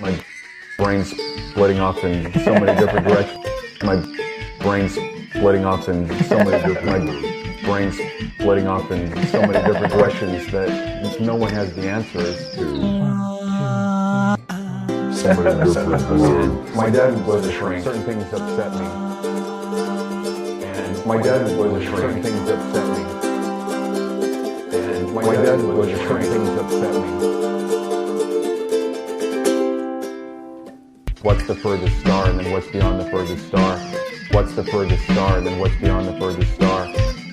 My brain's splitting off in so many different directions. My brain's splitting off in so many different. My brain's splitting off in so many different directions that no one has the answers to. My dad was a shrink. Certain things upset me. And my dad was a shrink. Certain things upset me. And my dad was a shrink. Things upset me. What's the furthest star, and then what's beyond the furthest star? What's the furthest star, and then what's beyond the furthest star?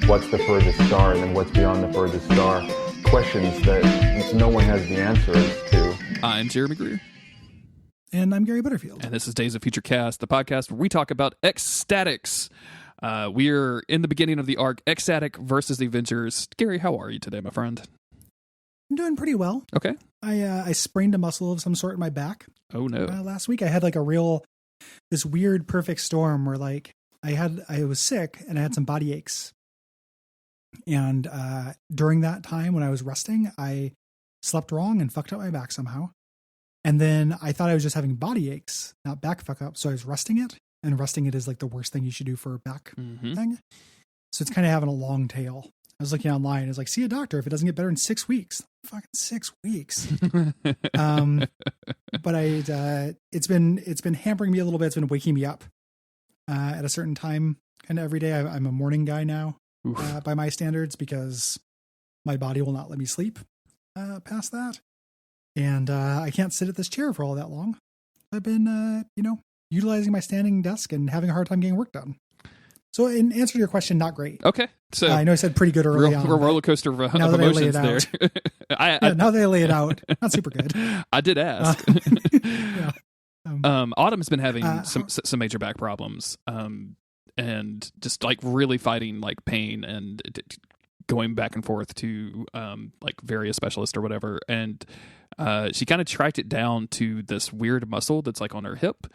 What's the furthest star, and then what's beyond the furthest star? Questions that no one has the answers to. I'm Jeremy Greer. And I'm Gary Butterfield. And this is Days of Future Cast, the podcast where we talk about X-Statix. We're in the beginning of the arc, X-Statix versus the Avengers. Gary, how are you today, my friend? I'm doing pretty well. Okay. I sprained a muscle of some sort in my back. Oh, no. Last week I had like this weird perfect storm where like I was sick and I had some body aches. And during that time when I was resting, I slept wrong and fucked up my back somehow. And then I thought I was just having body aches, not back fuck up. So I was resting it, and resting it is like the worst thing you should do for a back thing. So it's kind of having a long tail. I was looking online. It's like, see a doctor if it doesn't get better in 6 weeks. Fucking 6 weeks. But it's been hampering me a little bit. It's been waking me up at a certain time kind of every day. I'm a morning guy now by my standards because my body will not let me sleep past that. And I can't sit at this chair for all that long. I've been, utilizing my standing desk and having a hard time getting work done. So in answer to your question, not great. Okay. So I know I said pretty good early on. A roller coaster of emotions there. Now that I lay it out, not super good. I did ask. Yeah. Autumn's been having some major back problems, and just like really fighting like pain and going back and forth to like various specialists or whatever. And she kind of tracked it down to this weird muscle that's like on her hip.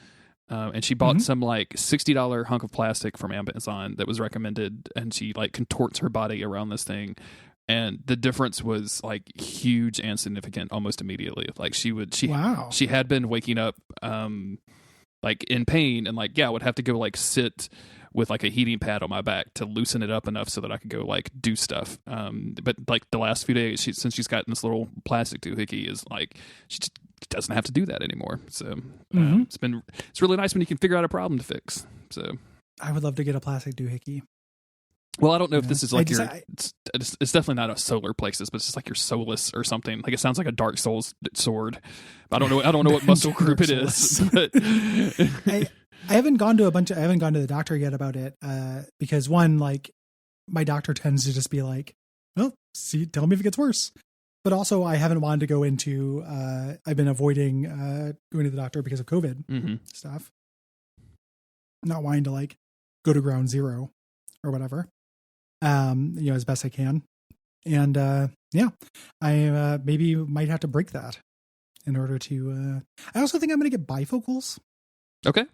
And she bought some like $60 hunk of plastic from Amazon that was recommended, and she like contorts her body around this thing. And the difference was like huge and significant almost immediately. Like she had been waking up like in pain and like, would have to go like sit with like a heating pad on my back to loosen it up enough so that I could go like do stuff. But like the last few days, since she's gotten this little plastic doohickey, is like she just doesn't have to do that anymore. So it's really nice when you can figure out a problem to fix. So I would love to get a plastic doohickey. Well, I don't know if this is like it's definitely not a solar plexus, but it's just like your solus or something. Like it sounds like a Dark Souls sword. I don't know what muscle group it is. But I haven't gone to the doctor yet about it, because one, like my doctor tends to just be like, well, tell me if it gets worse. But also I haven't wanted to go into, I've been avoiding going to the doctor because of COVID stuff. Not wanting to like go to ground zero or whatever, as best I can. And I maybe might have to break that in order to, I also think I'm going to get bifocals. Okay.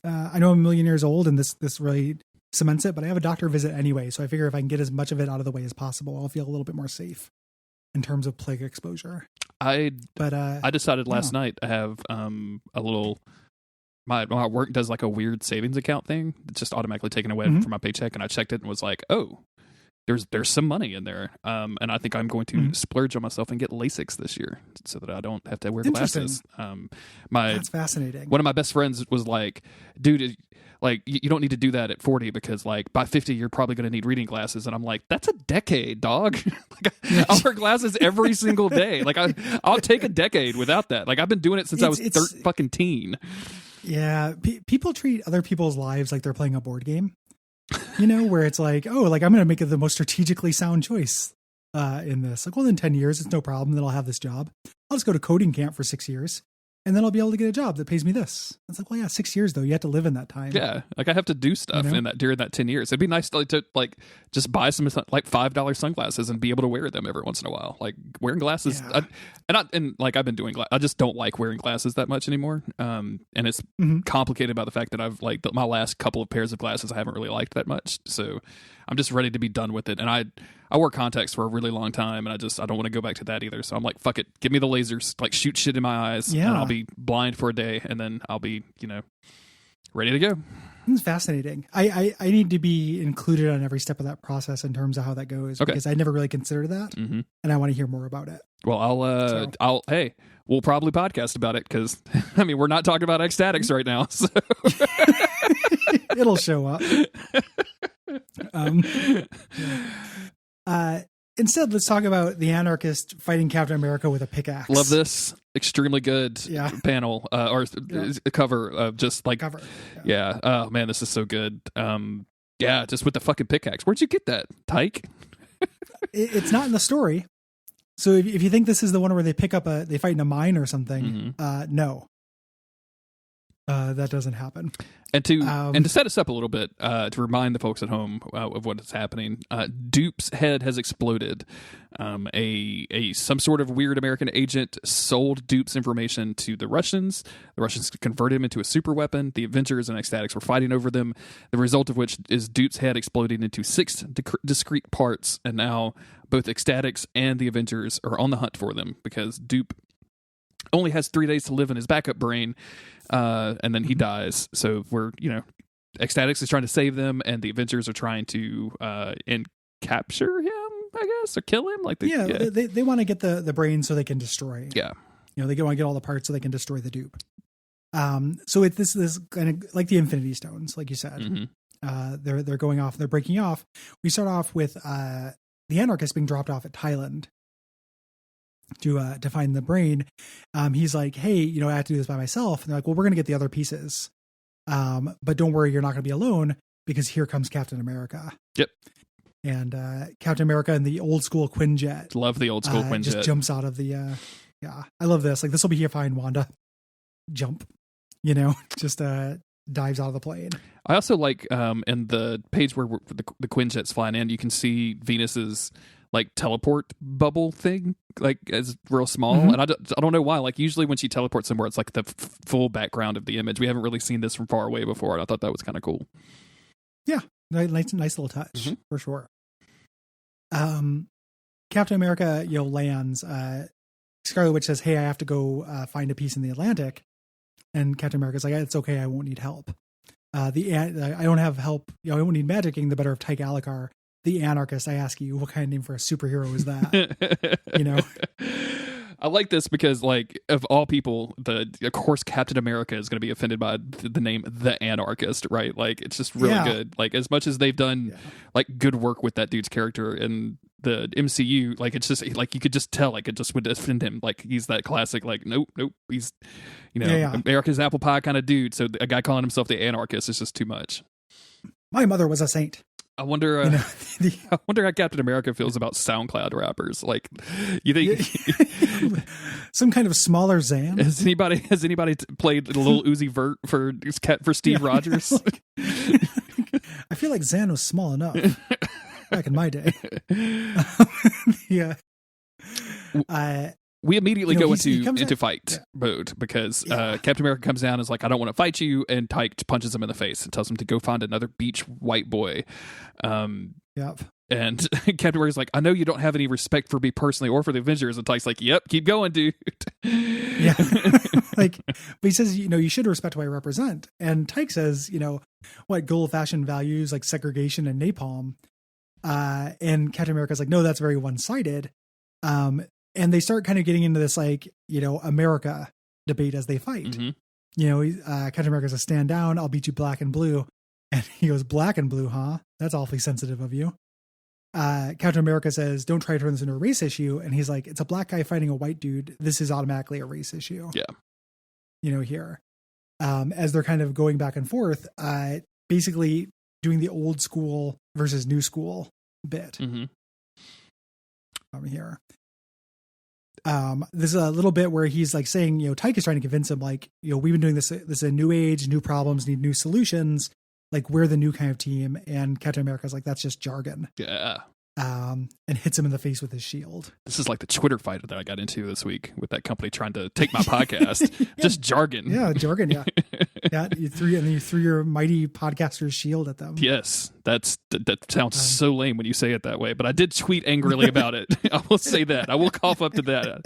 I know I'm a million years old and this really cements it, but I have a doctor visit anyway. So I figure if I can get as much of it out of the way as possible, I'll feel a little bit more safe in terms of plague exposure. I decided last night I have a little, my work does like a weird savings account thing. It's just automatically taken away from my paycheck. And I checked it and was like, oh, there's some money in there. And I think I'm going to splurge on myself and get LASIK this year so that I don't have to wear glasses. That's fascinating. One of my best friends was like, dude, like you don't need to do that at 40 because like by 50 you're probably going to need reading glasses. And I'm like, that's a decade, dog. I'll wear glasses every single day. Like I'll take a decade without that. Like I've been doing it since I was fucking teen. Yeah. People treat other people's lives like they're playing a board game. Where it's like, oh, like I'm going to make it the most strategically sound choice in this. Like, well, in 10 years, it's no problem. Then I'll have this job. I'll just go to coding camp for 6 years. And then I'll be able to get a job that pays me this. It's like, well, yeah, 6 years though. You have to live in that time. Yeah. Like I have to do stuff during that 10 years. It'd be nice to like just buy some like $5 sunglasses and be able to wear them every once in a while. Like wearing glasses. Yeah. I've been doing, I just don't like wearing glasses that much anymore. And it's complicated by the fact that I've like my last couple of pairs of glasses I haven't really liked that much. So I'm just ready to be done with it. And I wore contacts for a really long time, and I don't want to go back to that either. So I'm like, fuck it, give me the lasers, like shoot shit in my eyes, and I'll be blind for a day, and then I'll be, ready to go. It's fascinating. I need to be included on every step of that process in terms of how that goes, because I never really considered that, and I want to hear more about it. Well, hey, we'll probably podcast about it, because we're not talking about X-Statix right now, so it'll show up. Instead, let's talk about the anarchist fighting Captain America with a pickaxe. Love this. Extremely good panel or cover of just like cover. Yeah. Oh man, this is so good. Just with the fucking pickaxe. Where'd you get that, Tyke? It's not in the story. So if you think this is the one where they they fight in a mine or something, no. That doesn't happen. And to set us up a little bit, to remind the folks at home of what is happening, Dupe's head has exploded. Some sort of weird American agent sold Dupe's information to the Russians. The Russians converted him into a super weapon. The Avengers and X-Statix were fighting over them. The result of which is Dupe's head exploding into 6 discrete parts, and now both X-Statix and the Avengers are on the hunt for them, because Dupe only has 3 days to live in his backup brain, and then he dies. So X-Statix is trying to save them, and the Avengers are trying to capture him, I guess, or kill him. They want to get the brain so they can destroy him. Yeah, they want to get all the parts so they can destroy the Dupe. So it's this kind of like the Infinity Stones, like you said. They're going off, they're breaking off. We start off with the Anarchist being dropped off at Thailand to find the brain. He's like, hey, I have to do this by myself. And they're like, well, we're going to get the other pieces. But don't worry, you're not going to be alone, because here comes Captain America. Yep. And Captain America in the old school Quinjet. Love the old school Quinjet. Just jumps out of the, I love this. Like, this will be here fine, Wanda. Jump, just dives out of the plane. I also like in the page where the Quinjet's flying in, you can see Venus's like teleport bubble thing, like as real small. And I don't know why, like usually when she teleports somewhere, it's like the full background of the image. We haven't really seen this from far away before, and I thought that was kind of cool. Yeah, nice little touch for sure. Captain America lands. Scarlet Witch says, hey, I have to go find a piece in the Atlantic, and Captain America's like, it's okay, I won't need help. I don't have help, I won't need magic getting the better of Tyke Alikar, the Anarchist. I ask you, what kind of name for a superhero is that? I like this because, like, of all people, of course Captain America is going to be offended by the name The Anarchist, right? Like, it's just really good. Like, as much as they've done like good work with that dude's character in the MCU, like, it's just like you could just tell, like, it just would offend him. Like, he's that classic, like, nope, he's America's apple pie kind of dude. So a guy calling himself the Anarchist is just too much. My mother was a saint. I wonder. I wonder how Captain America feels about SoundCloud rappers. Like, you think some kind of smaller Zan? Has anybody played a little Uzi Vert for Steve Rogers? I feel like Zan was small enough back in my day. Yeah. We immediately go into fight mode, because Captain America comes down and is like, I don't want to fight you, and Tyke punches him in the face and tells him to go find another beach white boy. Yep. And Captain America's like, I know you don't have any respect for me personally or for the Avengers. And Tyke's like, yep, keep going, dude. Yeah. But he says, you should respect what I represent. And Tyke says, what good old-fashioned values like segregation and napalm. And Captain America's like, no, that's very one-sided. And they start kind of getting into this, like, America debate as they fight. Captain America's a stand down, I'll beat you black and blue. And he goes, black and blue, huh? That's awfully sensitive of you. Captain America says, don't try to turn this into a race issue. And he's like, it's a black guy fighting a white dude. This is automatically a race issue. Yeah. Here. As they're kind of going back and forth, basically doing the old school versus new school bit. Here. There's a little bit where he's like saying, Tyke is trying to convince him, like, we've been doing this is a new age, new problems, need new solutions. Like, we're the new kind of team. And Captain America's like, that's just jargon. Yeah. And hits him in the face with his shield. This is like the Twitter fight that I got into this week with that company trying to take my podcast. Just jargon. Yeah, jargon. Yeah. Yeah, you threw your mighty podcaster's shield at them. Yes, that sounds so lame when you say it that way, but I did tweet angrily about it. I will say that. I will cough up to that.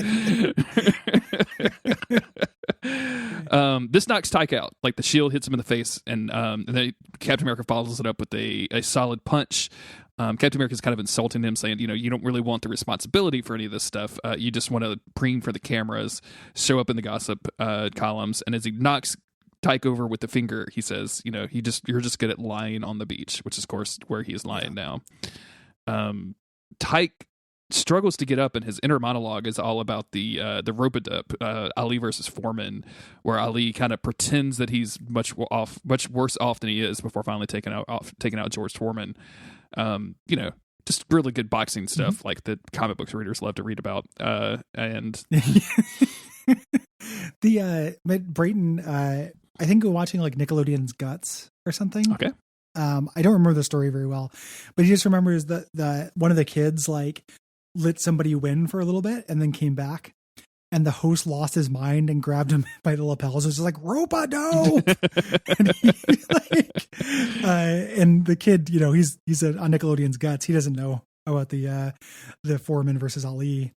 This knocks Tyke out. Like, the shield hits him in the face, and then Captain America follows it up with a solid punch. Captain America's kind of insulting him, saying, you don't really want the responsibility for any of this stuff. You just want to preen for the cameras, show up in the gossip columns. And as he knocks Tyke over with the finger, he says, you're just good at lying on the beach, which is, of course, where he is lying now. Tyke struggles to get up, and his inner monologue is all about the rope-a-dope, Ali versus Foreman, where Ali kind of pretends that he's much worse off than he is before finally taking out George Foreman. Just really good boxing stuff, like the comic books readers love to read about. And Brayton, I think we're watching like Nickelodeon's Guts or something. Okay. I don't remember the story very well, but he just remembers that one of the kids like let somebody win for a little bit and then came back, and the host lost his mind and grabbed him by the lapels. It was just like, rope-a-dope! And the kid, he's on Nickelodeon's Guts. He doesn't know about the Foreman versus Ali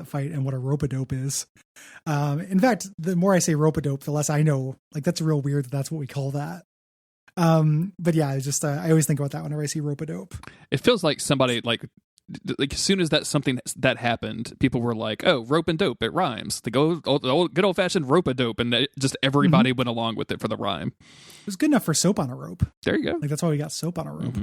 fight and what a rope-a-dope is. In fact, the more I say rope-a-dope, the less I know. Like, that's real weird that's what we call that. But yeah, it's just I always think about that whenever I see rope-a-dope. It feels like somebody like as soon as something that happened, people were like, "Oh, rope and dope, it rhymes." The good old fashioned rope-a-dope, and just everybody went along with it for the rhyme. It was good enough for Soap on a Rope. There you go. Like, that's why we got Soap on a Rope.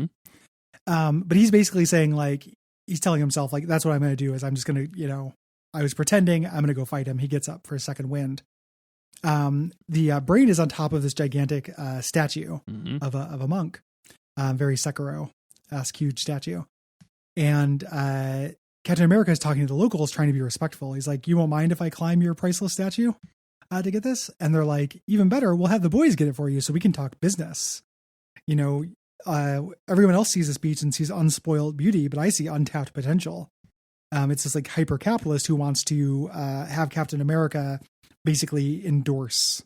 But he's basically saying, like, he's telling himself, like, that's what I'm going to do is I'm just going to, I was pretending, I'm going to go fight him. He gets up for a second wind. The brain is on top of this gigantic statue of a monk, very Sekiro-esque huge statue. And Captain America is talking to the locals, trying to be respectful. He's like, "You won't mind if I climb your priceless statue to get this?" And they're like, "Even better, we'll have the boys get it for you so we can talk business. Everyone else sees this beach and sees unspoiled beauty, but I see untapped potential." It's this like hyper capitalist who wants to have Captain America basically endorse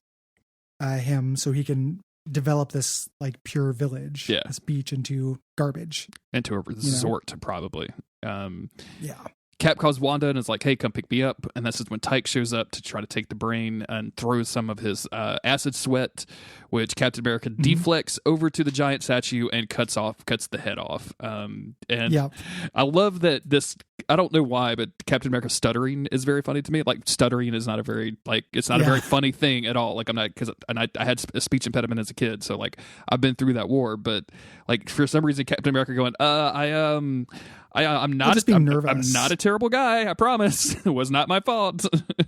him so he can develop this like pure village, this beach into garbage, into a resort, probably. Yeah. Cap calls Wanda and is like, "Hey, come pick me up." And this is when Tyke shows up to try to take the brain and throws some of his acid sweat, which Captain America deflects over to the giant statue and cuts the head off. And I love that this, I don't know why, but Captain America stuttering is very funny to me. Like, stuttering is not a very, like, it's not a very funny thing at all. Like, I'm not, I had a speech impediment as a kid. So, like, I've been through that war, but, like, for some reason, Captain America going, I'm not just being nervous. I'm not a terrible guy, I promise. It was not my fault.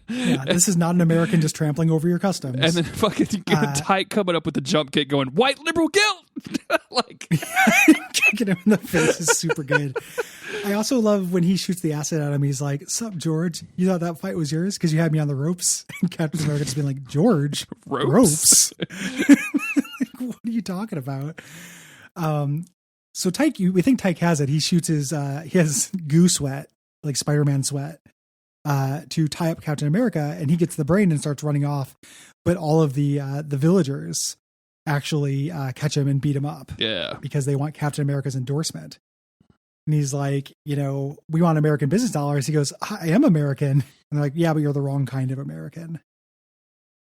This is not an American just trampling over your customs. And then fucking Tyke coming up with the jump kick going, "White liberal guilt!" Like, kicking him in the face is super good. I also love when he shoots the acid at him. He's like, "Sup, George? You thought that fight was yours because you had me on the ropes?" And Captain America just being like, "George, ropes? Like, what are you talking about?" So Tyke, we think Tyke has it. He shoots he has goo sweat, like Spider-Man sweat, to tie up Captain America, and he gets the brain and starts running off. But all of the villagers actually catch him and beat him up. Yeah. Because they want Captain America's endorsement. And he's like, "We want American business dollars." He goes, "I am American." And they're like, "Yeah, but you're the wrong kind of American."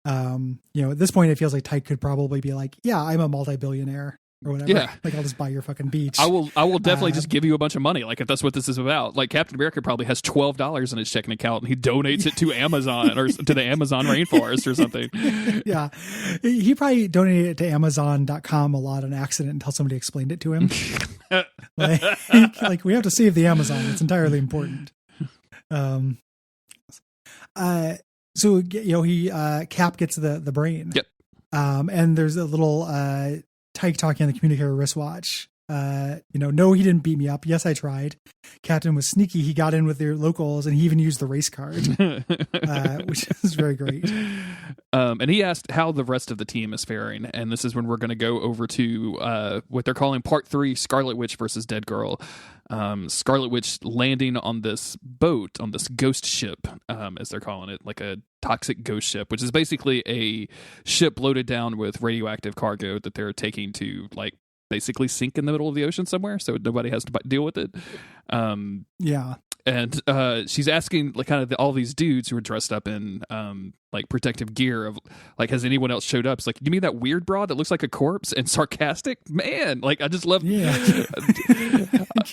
At this point, it feels like Tyke could probably be like, "Yeah, I'm a multi-billionaire." Or whatever. Yeah. Like, I'll just buy your fucking beach. I will definitely just give you a bunch of money. Like, if that's what this is about. Like, Captain America probably has $12 in his checking account and he donates it to Amazon or to the Amazon rainforest or something. Yeah. He probably donated it to Amazon.com a lot on accident until somebody explained it to him. like, we have to save the Amazon. It's entirely important. So, Cap gets the brain. Yep. And there's a little, Tyke talking on the communicator wristwatch. No, he didn't beat me up. Yes, I tried. Captain was sneaky. He got in with their locals and he even used the race card, which is very great. And he asked how the rest of the team is faring. And this is when we're going to go over to what they're calling Part 3, Scarlet Witch versus Dead Girl. Scarlet Witch landing on this boat, on this ghost ship, as they're calling it, like a toxic ghost ship, which is basically a ship loaded down with radioactive cargo that they're taking to like basically sink in the middle of the ocean somewhere, so nobody has to deal with it. And she's asking like kind of all these dudes who are dressed up in like protective gear of like, has anyone else showed up? It's like, you mean that weird broad that looks like a corpse and sarcastic? Man, like I just love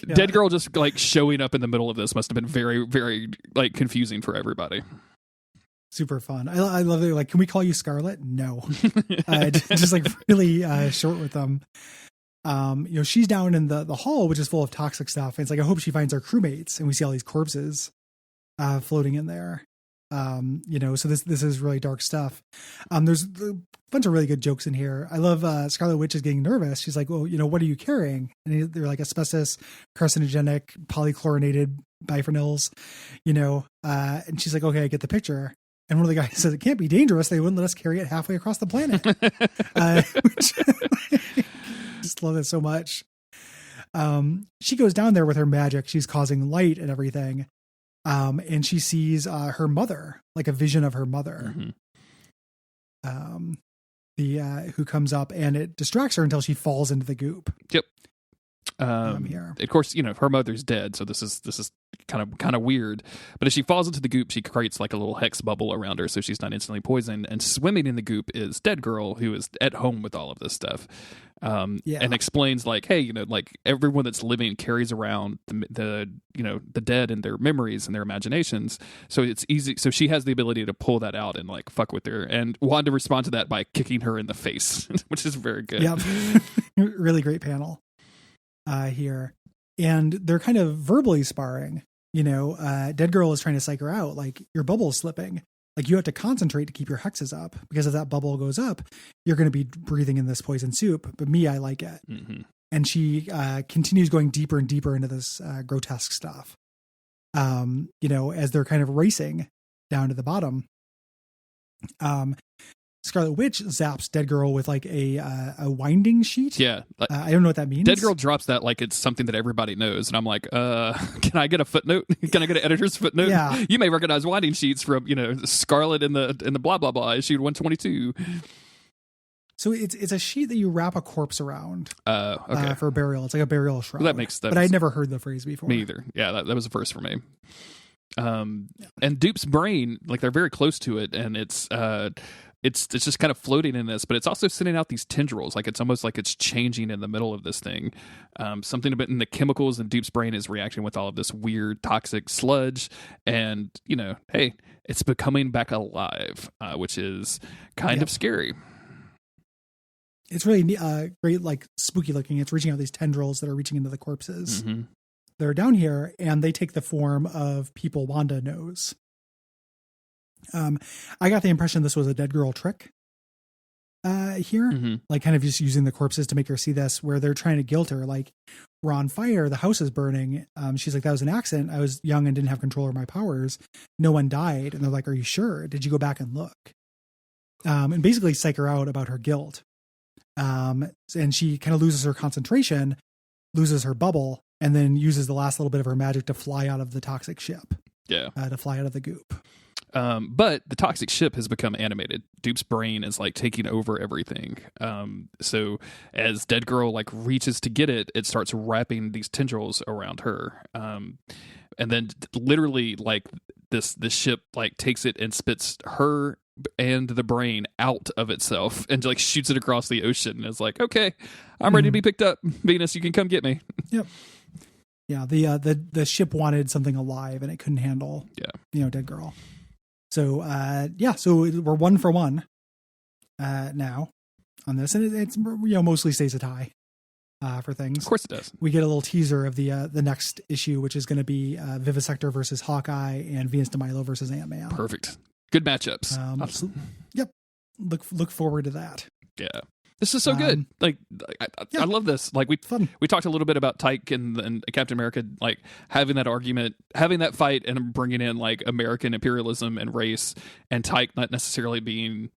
Dead Girl just like showing up in the middle of this must have been very, very like confusing for everybody. Super fun. I love it. Like, can we call you Scarlet? No. Just like really short with them. She's down in the hall, which is full of toxic stuff. And it's like, I hope she finds our crewmates, and we see all these corpses floating in there. So this is really dark stuff. There's a bunch of really good jokes in here. I love Scarlet Witch is getting nervous. She's like, well, what are you carrying? And they're like asbestos, carcinogenic, polychlorinated biphenyls, and she's like, okay, I get the picture. And one of the guys says, it can't be dangerous. They wouldn't let us carry it halfway across the planet. Just love it so much. She goes down there with her magic. She's causing light and everything. And she sees her mother, like a vision of her mother, who comes up, and it distracts her until she falls into the goop. Yep. Here. Of course, her mother's dead, so this is kind of weird. But as she falls into the goop, she creates like a little hex bubble around her, so she's not instantly poisoned. And swimming in the goop is Dead Girl, who is at home with all of this stuff, and explains like, hey, like everyone that's living carries around the dead and their memories and their imaginations. So it's easy. So she has the ability to pull that out and like fuck with her. And Wanda responds to that by kicking her in the face, which is very good. Yep. Really great panel. Here, and they're kind of verbally sparring. Dead Girl is trying to psych her out, like, your bubble's slipping, like you have to concentrate to keep your hexes up, because if that bubble goes up, you're going to be breathing in this poison soup, but me, I like it. And she continues going deeper and deeper into this grotesque stuff, as they're kind of racing down to the bottom. Scarlet Witch zaps Dead Girl with like a winding sheet. Yeah. I don't know what that means. Dead Girl drops that like it's something that everybody knows. And I'm like, can I get a footnote? Can I get an editor's footnote? Yeah. You may recognize winding sheets from, Scarlet in the blah, blah, blah, issue 122. So it's a sheet that you wrap a corpse around okay. For a burial. It's like a burial shroud. Well, that makes sense. But I'd never heard the phrase before. Me either. Yeah, that was a first for me. And Dupe's brain, like they're very close to it, and it's just kind of floating in this, but it's also sending out these tendrils. Like it's almost like it's changing in the middle of this thing. Something about in the chemicals in Dupe's brain is reacting with all of this weird toxic sludge. And, hey, it's becoming back alive, which is kind of scary. It's really great, like spooky looking. It's reaching out these tendrils that are reaching into the corpses. They're down here, and they take the form of people Wanda knows. I got the impression this was a Dead Girl trick here, like kind of just using the corpses to make her see this, where they're trying to guilt her, like, we're on fire, the house is burning. She's like, that was an accident. I was young and didn't have control of my powers. No one died. And they're like, are you sure? Did you go back and look? And basically psych her out about her guilt. And she kind of loses her concentration, loses her bubble, and then uses the last little bit of her magic to fly out of the toxic ship. Yeah. To fly out of the goop. But the toxic ship has become animated. Dupe's brain is like taking over everything. So as Dead Girl like reaches to get it, it starts wrapping these tendrils around her. And then literally like this ship like takes it and spits her and the brain out of itself and like shoots it across the ocean. And it's like, okay, I'm ready to be picked up. Venus, you can come get me. Yep. Yeah. The ship wanted something alive and it couldn't handle, Dead Girl. So, so we're 1 for 1, now on this, and it's, mostly stays a tie, for things. Of course it does. We get a little teaser of the next issue, which is going to be, Vivisector versus Hawkeye and Venus de Milo versus Ant-Man. Perfect. Good matchups. Yep. Look forward to that. Yeah. This is so good. Like, I love this. Like we talked a little bit about Tyke and Captain America, like having that argument, having that fight, and bringing in like American imperialism and race, and Tyke not necessarily being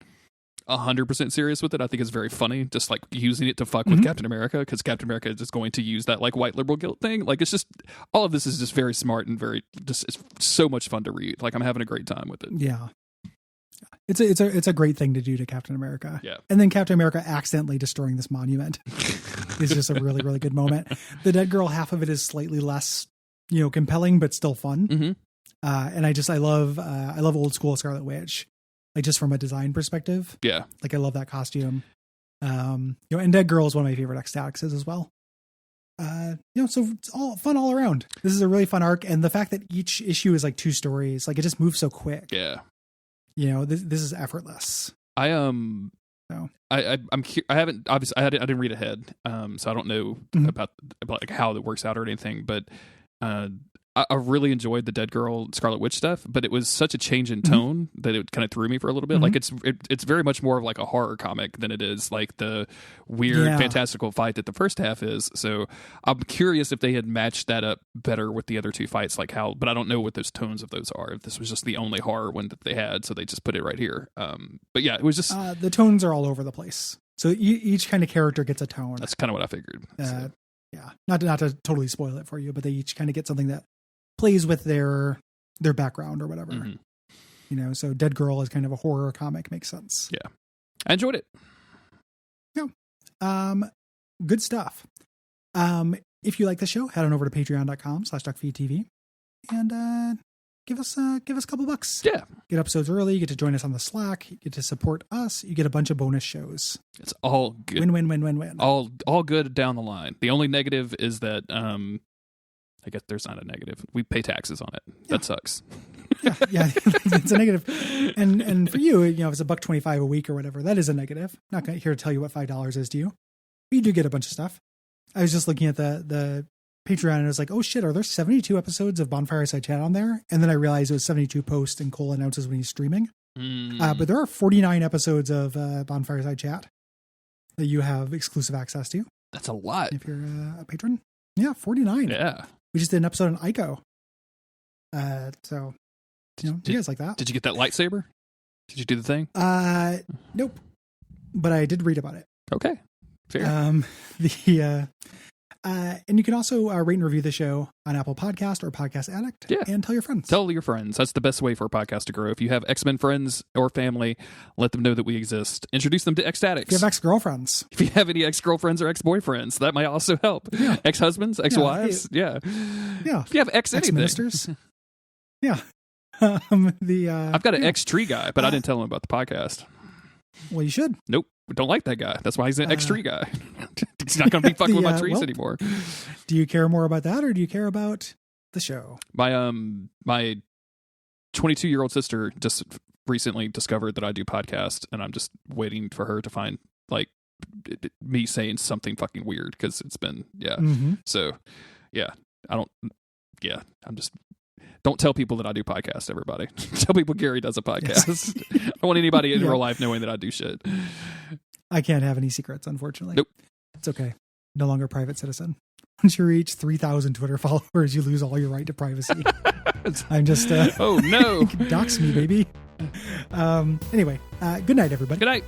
100% serious with it. I think it's very funny, just like using it to fuck with Captain America, because Captain America is just going to use that like white liberal guilt thing. Like, it's just, all of this is just very smart and very, just, it's so much fun to read. Like, I'm having a great time with it. Yeah. It's a great thing to do to Captain America. Yeah. And then Captain America accidentally destroying this monument is just a really, really good moment. The Dead Girl, half of it is slightly less, compelling, but still fun. Mm-hmm. And I love old school Scarlet Witch, like just from a design perspective. Yeah. Like I love that costume. And Dead Girl is one of my favorite X-Statixes as well. So it's all fun all around. This is a really fun arc. And the fact that each issue is like 2 stories, like it just moves so quick. Yeah. This is effortless. I didn't read ahead. So I don't know about like how it works out or anything, but, I really enjoyed the Dead Girl Scarlet Witch stuff, but it was such a change in tone that it kind of threw me for a little bit. Like it's very much more of like a horror comic than it is like the weird fantastical fight that the first half is. So I'm curious if they had matched that up better with the other 2 fights, like how, but I don't know what those tones of those are. If this was just the only horror one that they had, so they just put it right here. But yeah, it was just the tones are all over the place. So each kind of character gets a tone. That's kind of what I figured. Yeah, not to totally spoil it for you, but they each kind of get something that plays with their background or whatever. So Dead Girl is kind of a horror comic, makes sense. Yeah, I enjoyed it. Yeah. Good stuff. If you like the show, head on over to patreon.com/Duckfeed.tv and give us a couple bucks. Yeah, get episodes early. You get to join us on the Slack. You get to support us. You get a bunch of bonus shows. It's all good. Win. All good down the line. The only negative is that I guess there's not a negative. We pay taxes on it. Yeah. That sucks. yeah, it's a negative. And for you, if it's $1.25 a week or whatever, that is a negative. Not here to tell you what $5 is to you. But you do get a bunch of stuff. I was just looking at the Patreon and I was like, oh shit, are there 72 episodes of Bonfireside Chat on there? And then I realized it was 72 posts and Cole announces when he's streaming. But there are 49 episodes of Bonfireside Chat that you have exclusive access to. That's a lot. If you're a patron. Yeah, 49. Yeah. We just did an episode on Ico. So, you guys like that. Did you get that lightsaber? Did you do the thing? Nope. But I did read about it. Okay. Fair. And you can also rate and review the show on Apple Podcast or Podcast Addict. Yeah. And tell your friends. Tell your friends. That's the best way for a podcast to grow. If you have X-Men friends or family, let them know that we exist. Introduce them to X-Statix. If you have ex-girlfriends. If you have any ex-girlfriends or ex-boyfriends, that might also help. Yeah. Ex-husbands, ex-wives. Yeah. If you have ex-anything. Ex-ministers. Yeah. I've got an ex-tree guy, but I didn't tell him about the podcast. Well, you should. Nope. Don't like that guy. That's why he's an ex-tree guy. He's not going to be fucking with my trees anymore. Do you care more about that or do you care about the show? My 22-year-old sister just recently discovered that I do podcast, and I'm just waiting for her to find like me saying something fucking weird because it's been So I'm just. Don't tell people that I do podcasts, everybody. Tell people Gary does a podcast. Yes. I don't want anybody in real life knowing that I do shit. I can't have any secrets, unfortunately. Nope. It's okay. No longer a private citizen. Once you reach 3,000 Twitter followers, you lose all your right to privacy. I'm just... oh, no. Dox me, baby. Anyway, good night, everybody. Good night.